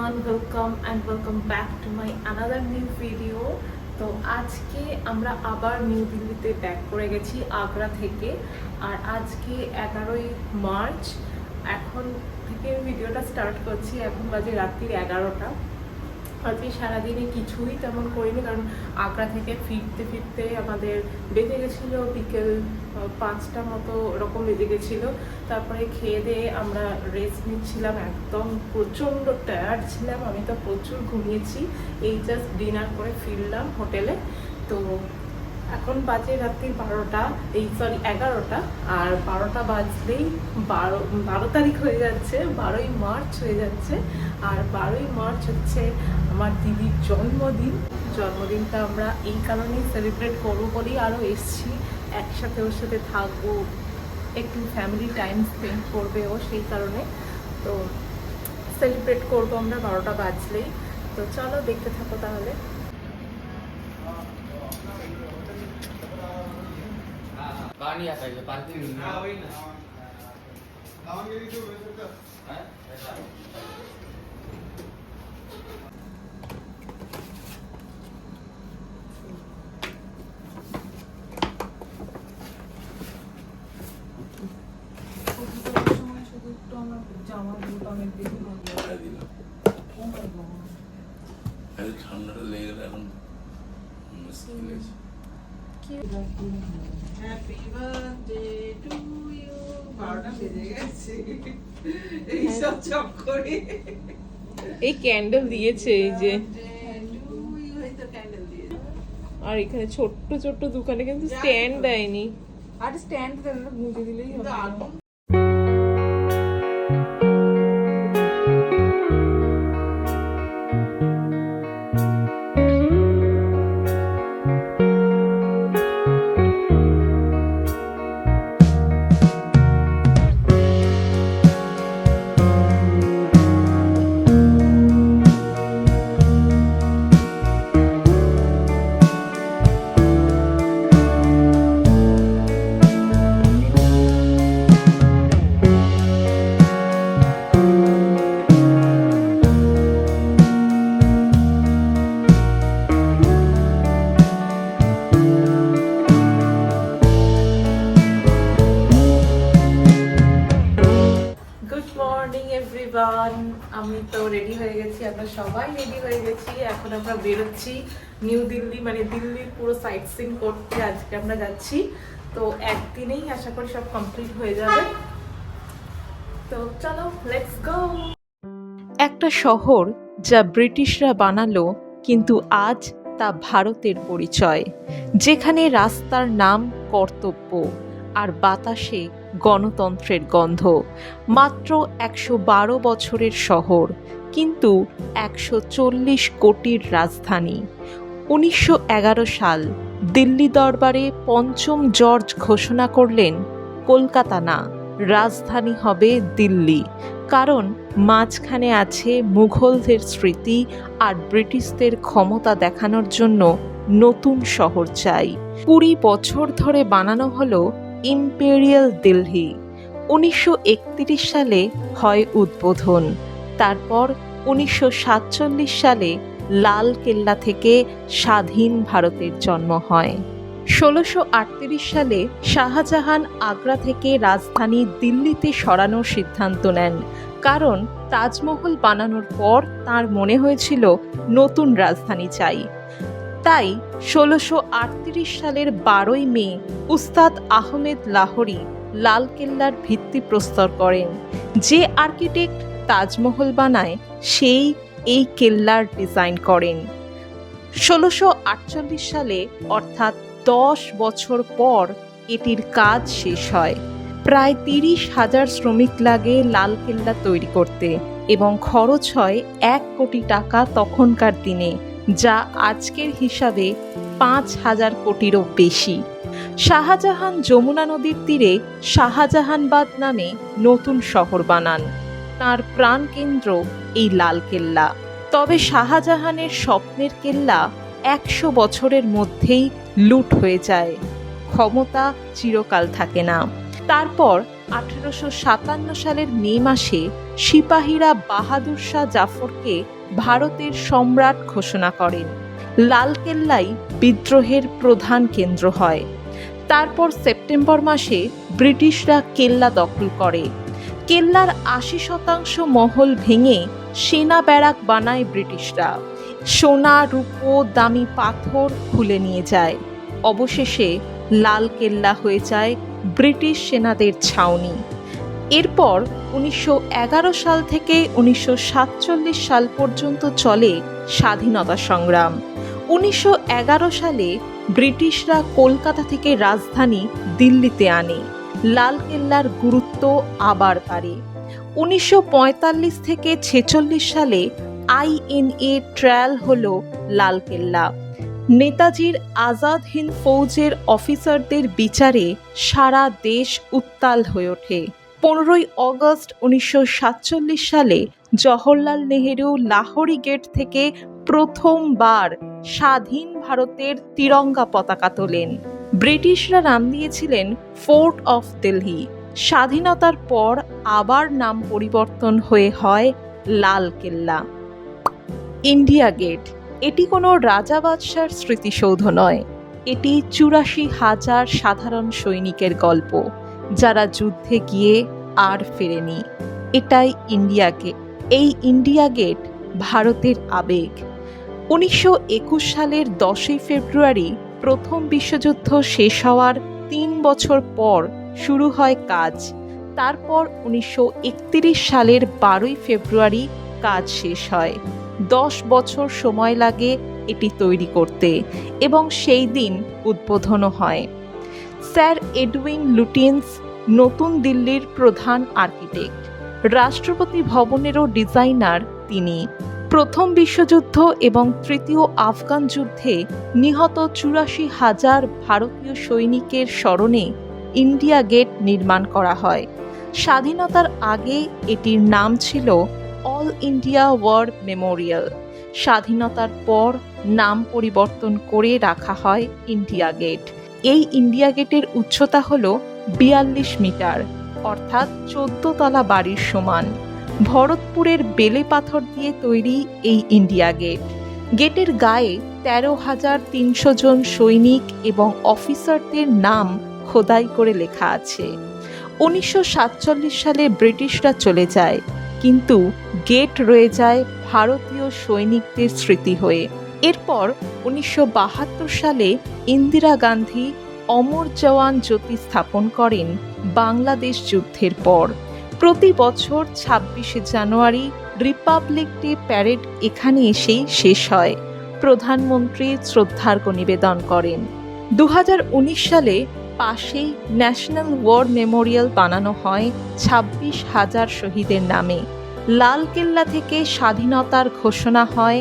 everyone, welcome back to my another new video. তো আজকে আমরা আবার নিউ দিল্লিতে ব্যাক করে গেছি আগ্রা থেকে। আর আজকে 11ই মার্চ, এখন থেকে ভিডিওটা স্টার্ট করছি। এখন বাজে রাত্রির 11টা। আজকে সারাদিনে কিছুই তেমন করিনি, কারণ আগ্রা থেকে ফিরতে ফিরতে আমাদের বেজে গেছিলো বিকেল 5টা মতো এরকম বেজে গেছিলো। তারপরে খেয়ে দিয়ে আমরা রেস্ট নিচ্ছিলাম, একদম প্রচণ্ড টায়ার্ড ছিলাম। আমি তো প্রচুর ঘুমিয়েছি। এই জাস্ট ডিনার করে ফিরলাম হোটেলে। তো এখন বাজে রাত্রি 11টা। আর 12টা বাজলেই 12 তারিখ হয়ে যাচ্ছে, 12ই মার্চ হয়ে যাচ্ছে। আর 12ই মার্চ হচ্ছে আমার দিদির জন্মদিনটা আমরা এই কারণেই সেলিব্রেট করবো বলেই আরও এসছি। একসাথে ওর সাথে থাকবো, একটু ফ্যামিলি টাইম স্পেন্ড করবে ও, সেই কারণে তো সেলিব্রেট করবো আমরা 12টা বাজলেই। তো চলো দেখতে থাকো তাহলে। पानी आता है पार्किंग में। हां वही ना दावणगेरी जो है ऐसा ঠান্ডাটা লেগে গেলে এখন মুশকিল আছে। Happy birthday to you. 12টা বেজে গেছে এই সব চক্করে। এই ক্যান্ডেল দিয়েছে, এই যে ক্যান্ডেল দিয়েছে। আর এখানে ছোট্ট ছোট্ট দোকানে কিন্তু স্ট্যান্ড দেয়নি। আর স্ট্যান্ড দেন না, মুড়ে দিলেই হবে। আমি তো রেডি হয়ে গেছি, আমরা সবাই রেডি হয়ে গেছি। এখন আমরা বেরোচ্ছি নিউ দিল্লি, মানে দিল্লির পুরো সাইট সিন করতে আজকে আমরা যাচ্ছি। তো একদিনেই আশা করি সব কমপ্লিট হয়ে যাবে। তো চলো, লেটস গো। একটা শহর যা ব্রিটিশরা বানালো, কিন্তু আজ তা ভারতের পরিচয়, যেখানে রাস্তার নাম কর্তব্য আর বাতাসে গণতন্ত্রের গন্ধ। মাত্র 112 বছরের শহর, কিন্তু 140 কোটির রাজধানী। 1911 সাল দিল্লি দরবারে পঞ্চম জর্জ ঘোষণা করলেন, কলকাতা না, রাজধানী হবে দিল্লি। কারণ মাঝখানে আছে মুঘলদের স্মৃতি আর ব্রিটিশদের ক্ষমতা দেখানোর জন্য নতুন শহর চাই। 20 বছর ধরে বানানো হলো ইম্পেরিয়াল দিল্লি। 1931 সালে হয় উদ্বোধন। তারপর 1947 সালে লাল কেল্লা থেকে স্বাধীন ভারতের জন্ম হয়। 1638 সালে শাহজাহান আগ্রা থেকে রাজধানী দিল্লিতে সরানোর সিদ্ধান্ত নেন, কারণ তাজমহল বানানোর পর তার মনে হয়েছিল নতুন রাজধানী চাই। তাই 1638 সালের 12ই মে উস্তাদ আহমেদ লাহোরি লালকেল্লার ভিত্তি প্রস্তর করেন। যে আর্কিটেক্ট তাজমহল বানায় সেই এই কেল্লার ডিজাইন করেন। 1648 সালে, অর্থাৎ 10 বছর পর এটির কাজ শেষ হয়। প্রায় 30,000 শ্রমিক লাগে লালকেল্লা তৈরি করতে, এবং খরচ হয় 1 কোটি টাকা তখনকার দিনে, যা আজকের হিসাবে 5,000 কোটিরও বেশি। শাহজাহান যমুনা নদীর তীরে শাহজাহানবাদ নামে নতুন শহর বানান। তাঁর প্রাণকেন্দ্র এই লালকেল্লা। তবে শাহজাহানের স্বপ্নের কেল্লা 100 বছরের মধ্যেই লুট হয়ে যায়। ক্ষমতা চিরকাল থাকে না। তারপর 1857 সালের মে মাসে সিপাহীরা বাহাদুর শাহ জাফরকে ভারতের সম্রাট ঘোষণা করেন। লালকেল্লাই বিদ্রোহের প্রধান কেন্দ্র হয়। তারপর সেপ্টেম্বর মাসে ব্রিটিশরা কেল্লা দখল করে। কেল্লার 80% মহল ভেঙে সেনা ব্যারাক বানায় ব্রিটিশরা। সোনা, রূপো, দামি পাথর খুলে নিয়ে যায়। অবশেষে লালকেল্লা হয়ে যায় ব্রিটিশ সেনাদের ছাউনি। এরপর 1911 সাল থেকে 1947 সাল পর্যন্ত চলে স্বাধীনতা সংগ্রাম। 1911 সালে ব্রিটিশরা কলকাতা থেকে রাজধানী দিল্লিতে আনে। লালকেল্লার গুরুত্ব আবার বাড়ে। 1945 থেকে 1946 সালে INA ট্রায়াল হলো লালকেল্লা। নেতাজির আজাদ হিন্দ ফৌজের অফিসারদের বিচারে সারা দেশ উত্তাল হয়ে ওঠে। 15ই অগস্ট 1947 সালে জওহরলাল নেহেরু লাহোরি গেট থেকে প্রথমবার স্বাধীন ভারতের তিরঙ্গা পতাকা তোলেন। ব্রিটিশরা নাম দিয়েছিলেন ফোর্ট অফ দিল্লি। স্বাধীনতার পর আবার নাম পরিবর্তন হয়ে হয় লালকেল্লা। ইন্ডিয়া গেট, এটি কোনো রাজা বাদশার স্মৃতিসৌধ নয়। এটি 84,000 সাধারণ সৈনিকের গল্প, যারা যুদ্ধে গিয়ে আর ফেরেনি। এটাই ইন্ডিয়া গেট। এই ইন্ডিয়া গেট ভারতের আবেগ। 1921 সালের 10ই ফেব্রুয়ারি প্রথম বিশ্বযুদ্ধ শেষ হওয়ার 3 বছর পর শুরু হয় কাজ। তারপর 1931 সালের 12ই ফেব্রুয়ারি কাজ শেষ হয়। 10 বছর সময় লাগে এটি তৈরি করতে এবং সেই দিন উদ্বোধনও হয়। স্যার এডউইন লুটিয়েন্স নতুন দিল্লির প্রধান আর্কিটেক্ট। রাষ্ট্রপতি ভবনেরও ডিজাইনার তিনি। প্রথম বিশ্বযুদ্ধ এবং তৃতীয় আফগান যুদ্ধে নিহত 84,000 ভারতীয় সৈনিকের স্মরণে ইন্ডিয়া গেট নির্মাণ করা হয়। স্বাধীনতার আগে এটির নাম ছিল অল ইন্ডিয়া ওয়ার মেমোরিয়াল। স্বাধীনতার পর নাম পরিবর্তন করে রাখা হয় ইন্ডিয়া গেট। এই ইন্ডিয়া গেটের উচ্চতা হল 42 মিটার, অর্থাৎ 14 তলা বাড়ির সমান। ভরতপুরের বেলে পাথর দিয়ে তৈরি এই ইন্ডিয়া গেট। গেটের গায়ে 13,300 জন সৈনিক এবং অফিসারদের নাম খোদাই করে লেখা আছে। 1947 সালে ব্রিটিশরা চলে যায়, কিন্তু গেট রয়ে যায় ভারতীয় সৈনিকদের স্মৃতি হয়ে। এরপর 1972 সালে ইন্দিরা গান্ধী অমর জওয়ান জ্যোতি স্থাপন করেন বাংলাদেশ যুদ্ধের পর। প্রতি বছর 26শে জানুয়ারি রিপাবলিক ডে প্যারেড এখানে এসেই শেষ হয়। প্রধানমন্ত্রী শ্রদ্ধার্ঘ্য নিবেদন করেন। 2019 সালে পাশেই ন্যাশনাল ওয়ার মেমোরিয়াল বানানো হয় 26,000 শহীদের নামে। লালকেল্লা থেকে স্বাধীনতার ঘোষণা হয়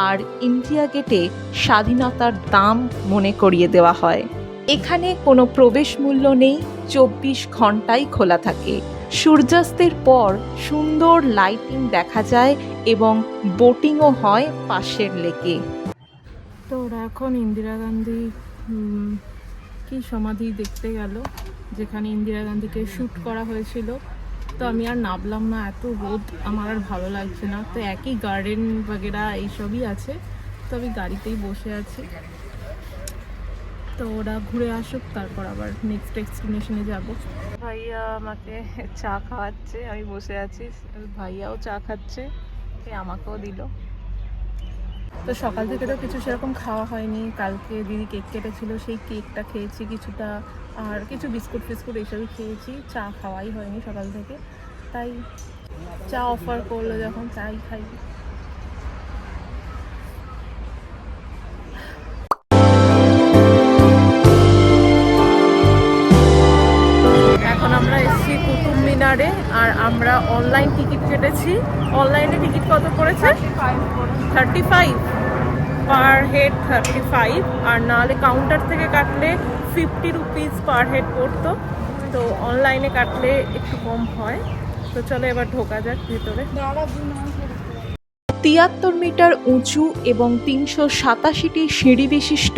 আর ইন্ডিয়া গেটে স্বাধীনতার দাম মনে করিয়ে দেওয়া হয়। এখানে কোনো প্রবেশ মূল্য নেই, 24 ঘন্টাই খোলা থাকে। সূর্যাস্তের পর সুন্দর লাইটিং দেখা যায় এবং বোটিংও হয় পাশের লেকে। তো ওরা এখন ইন্দিরা গান্ধী কি সমাধি দেখতে গেল, যেখানে ইন্দিরা গান্ধীকে শ্যুট করা হয়েছিল। তো আমি আর নামলাম না, এত রোদ, আমার আর ভালো লাগছে না। তো একই গার্ডেন বগেরা এইসবই আছে, তো আমি গাড়িতেই বসে আছি। তো ওরা ঘুরে আসুক, তারপর আবার নেক্সট ডেস্টিনেশনে যাব। ভাইয়া আমাকে চা খাওয়াচ্ছে, আমি বসে আছি, ভাইয়াও চা খাচ্ছে, আমাকেও দিল। তো সকাল থেকে তো কিছু সেরকম খাওয়া হয়নি। কালকে দিদি কেক কেটেছিল, সেই কেকটা খেয়েছি কিছুটা, আর কিছু বিস্কুট ফিস্কুট এইসবই খেয়েছি। চা খাওয়াই হয়নি সকাল থেকে, তাই চা অফার করলো যখন চাই খাই। এখন আমরা এসেছি কুতুব মিনারে, আর আমরা অনলাইন টিকিট কেটেছি। অনলাইনে টিকিট কত পড়েছে? 35 পার হেড, 35। আর নাহলে কাউন্টার থেকে কাটলে 50 রুপিস পার হেড পড়তো। তো অনলাইনে কাটলে একটু কম হয়। তো চলো এবার ঢোকা যাক ভিতরে। 73 মিটার উঁচু এবং 387টি সিঁড়ি বিশিষ্ট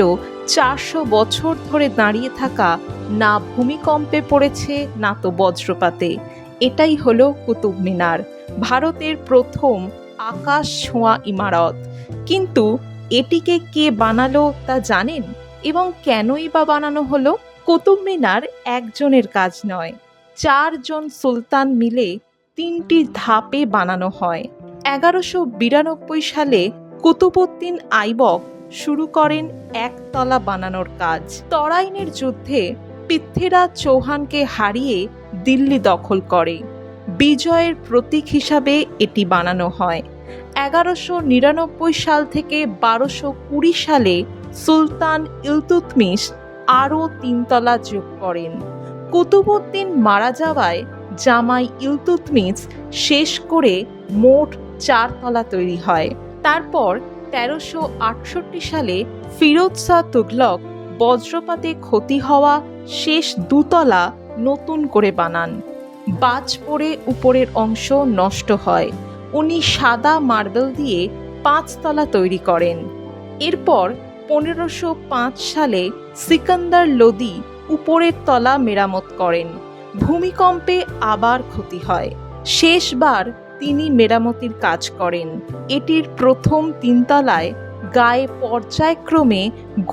400 বছর ধরে দাঁড়িয়ে থাকা না ভূমিকম্পে পড়েছে না তো বজ্রপাতে। এটাই হলো কুতুব মিনার, ভারতের প্রথম আকাশ ছোঁয়া ইমারত। কিন্তু এটিকে কে বানালো তা জানেন? এবং কেনই বা বানানো হলো? কুতুব মিনার একজনের কাজ নয়, 4 জন সুলতান মিলে 3টি ধাপে বানানো হয়। 1192 সালে কুতুবউদ্দিন আইবক শুরু করেন একতলা বানানোর কাজ। তরাইনের যুদ্ধে পৃথ্বীরাজ চৌহানকে হারিয়ে দিল্লি দখল করে। বিজয়ের প্রতীক হিসাবে এটি বানানো হয়। 1199 সাল থেকে 1220 সালে সুলতান ইলতুৎমিশ আরও 3 তলা যোগ করেন। কুতুবউদ্দিন মারা যাওয়ায় জামাই ইলতুৎমিশ শেষ করে মোট 4 তলা তৈরি হয়। তারপর 1368 সালে ফিরোজ শাহ তুগলক বজ্রপাতে ক্ষতি হওয়া শেষ 2 তলা নতুন করে বানান। বাজ পড়ে উপরের অংশ নষ্ট হয়। উনি সাদা মার্বেল দিয়ে 5 তলা তৈরি করেন। এরপর 1505 সালে সিকান্দার লোদি উপরের তলা মেরামত করেন। ভূমিকম্পে আবার ক্ষতি হয়। শেষবার তিনি মেরামতির কাজ করেন। এটির প্রথম 3 তলায় গায়ে পর্যায়ক্রমে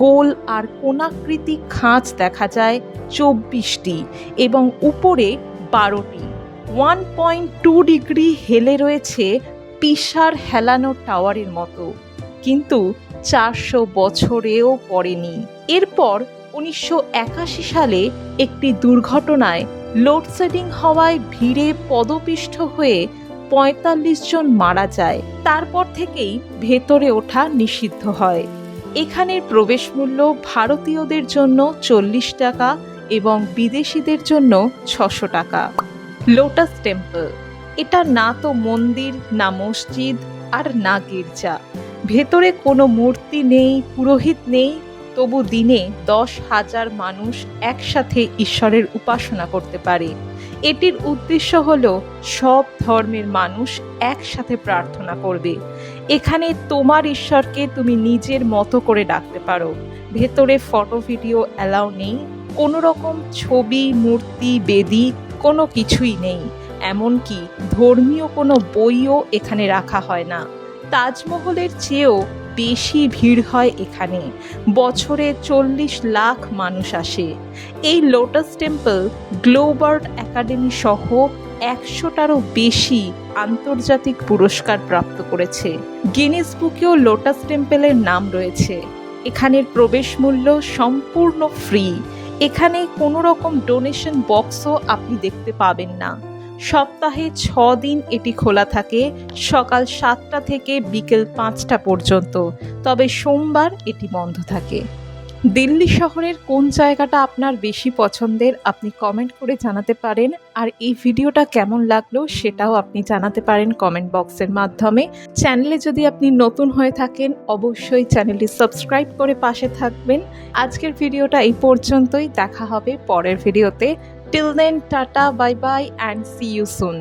গোল আর কোণাকৃতি খাঁজ দেখা যায় 24টি এবং উপরে 12টি। 1.2 ডিগ্রি হেলে রয়েছে পিসার হেলানো টাওয়ারের মতো, কিন্তু 400 বছরেও পড়েনি। এরপর 1981 সালে একটি দুর্ঘটনায় লোডশেডিং হওয়ায় ভিড়ে পদপিষ্ট হয়ে 45 জন মারা যায়। তারপর থেকেই ভেতরে ওঠা নিষিদ্ধ হয়। এখানের প্রবেশ মূল্য ভারতীয়দের জন্য 40 টাকা এবং বিদেশিদের জন্য 600 টাকা। লোটাস টেম্পল, এটা না তো মন্দির, না মসজিদ, আর না গির্জা। ভেতরে কোনো মূর্তি নেই, পুরোহিত নেই, তবু দিনে 10,000 মানুষ একসাথে ঈশ্বরের উপাসনা করতে পারে। এটির উদ্দেশ্য হলো সব ধর্মের মানুষ একসাথে প্রার্থনা করবে। এখানে তোমার ঈশ্বরকে তুমি নিজের মতো করে ডাকতে পারো। ভেতরে ফটো ভিডিও অ্যালাউ নেই, কোনো রকম ছবি, মূর্তি, বেদি কোনো কিছুই নেই। এমনকি ধর্মীয় কোনো বইও এখানে রাখা হয় না। তাজমহলের চেয়েও বেশি ভিড় হয় এখানে। বছরে 40 লাখ মানুষ আসে। এই লোটাস টেম্পল গ্লোবার্ড একাডেমি সহ 100টারও বেশি আন্তর্জাতিক পুরস্কার প্রাপ্ত করেছে। গিনেস বুকেও লোটাস টেম্পলের নাম রয়েছে। এখানের প্রবেশ মূল্য সম্পূর্ণ ফ্রি। এখানে কোনো রকম ডোনেশন বক্সও আপনি দেখতে পাবেন না। সপ্তাহে 6 দিন এটি খোলা থাকে, সকাল 7টা থেকে বিকেল 5টা পর্যন্ত। তবে সোমবার এটি বন্ধ থাকে। দিল্লি শহরের কোন জায়গাটা আপনার বেশি পছন্দের আপনি কমেন্ট করে জানাতে পারেন। আর এই ভিডিওটা কেমন লাগলো সেটাও আপনি জানাতে পারেন কমেন্ট বক্সের মাধ্যমে। চ্যানেলে যদি আপনি নতুন হয়ে থাকেন অবশ্যই চ্যানেলটি সাবস্ক্রাইব করে পাশে থাকবেন। আজকের ভিডিওটা এই পর্যন্তই, দেখা হবে পরের ভিডিওতে। Till then, tata, bye bye and see you soon.